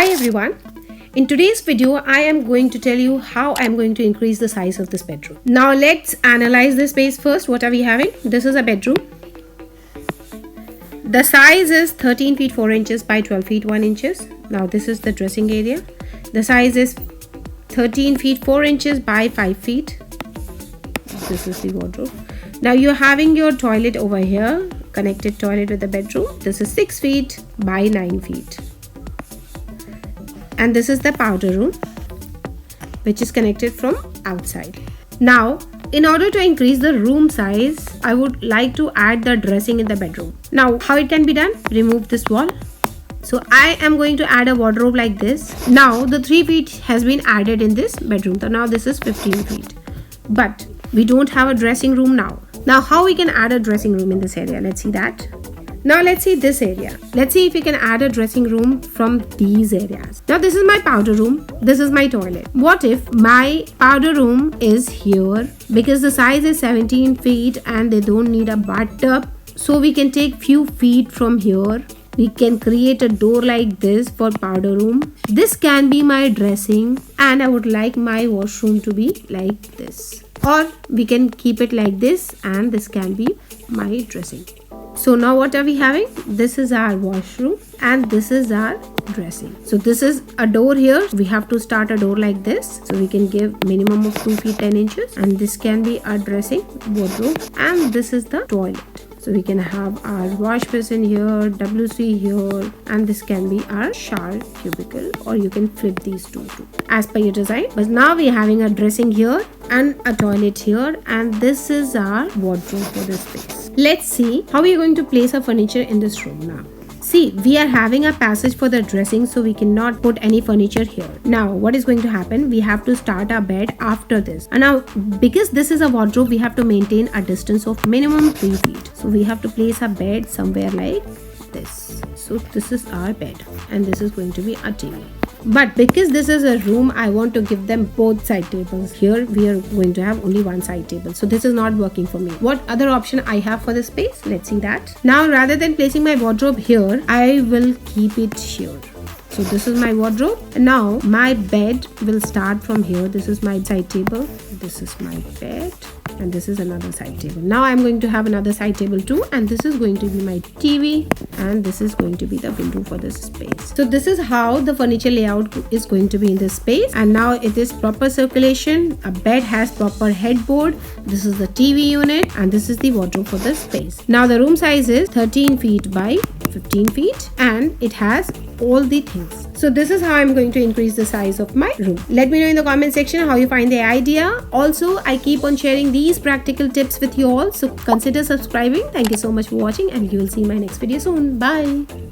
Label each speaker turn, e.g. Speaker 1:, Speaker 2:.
Speaker 1: Hi everyone. In today's video, I am going to tell you how I am going to increase the size of this bedroom. Now let's analyze the space first. What are we having? This is a bedroom. The size is 13 feet 4 inches by 12 feet 1 inches. Now this is the dressing area. The size is 13 feet 4 inches by 5 feet. This is the wardrobe. Now you're having your toilet over here, connected toilet with the bedroom. This is 6 feet by 9 feet. And this is the powder room, which is connected from outside. Now, in order to increase the room size, I would like to add the dressing in the bedroom. Now, how it can be done? Remove this wall. So I am going to add a wardrobe like this. Now, the 3 feet has been added in this bedroom. So now this is 15 feet. But we don't have a dressing room now. Now, how we can add a dressing room in this area? Let's see that. Now let's see this area. Let's see if we can add a dressing room from these areas. Now this is my powder room. This is my toilet. What if my powder room is here? Because the size is 17 feet and they don't need a bathtub. So we can take few feet from here. We can create a door like this for powder room. This can be my dressing and I would like my washroom to be like this. Or we can keep it like this and this can be my dressing. So now what are we having? This is our washroom and this is our dressing. So this is a door here. We have to start a door like this. So we can give minimum of 2 feet 10 inches and this can be our dressing wardrobe and this is the toilet. So we can have our wash basin here, WC here, and this can be our shower cubicle, or you can flip these two too as per your design. But now we are having a dressing here and a toilet here, and this is our wardrobe for this space. Let's see how we are going to place our furniture in this room now. See, we are having a passage for the dressing, so we cannot put any furniture here. Now, what is going to happen? We have to start our bed after this. And now, because this is a wardrobe, we have to maintain a distance of minimum 3 feet. So, we have to place our bed somewhere like this. So, this is our bed and this is going to be our TV. But because this is a room, I want to give them both side tables. Here we are going to have only one side table. So this is not working for me. What other option I have for this space? Let's see that. Now rather than placing my wardrobe here, I will keep it here. So this is my wardrobe. And now my bed will start from here. This is my side table. This is my bed. And this is another side table. Now I'm going to have another side table too, and this is going to be my TV and this is going to be the window for this space. So this is how the furniture layout is going to be in this space, and now it is proper circulation. A bed has proper headboard. This is the TV unit and this is the wardrobe for this space. Now the room size is 13 feet by 15 feet and it has all the things. So this is how I'm going to increase the size of my room. Let me know in the comment section how you find the idea. Also, I keep on sharing these practical tips with you all, so consider subscribing. Thank you so much for watching and you will see my next video soon. Bye.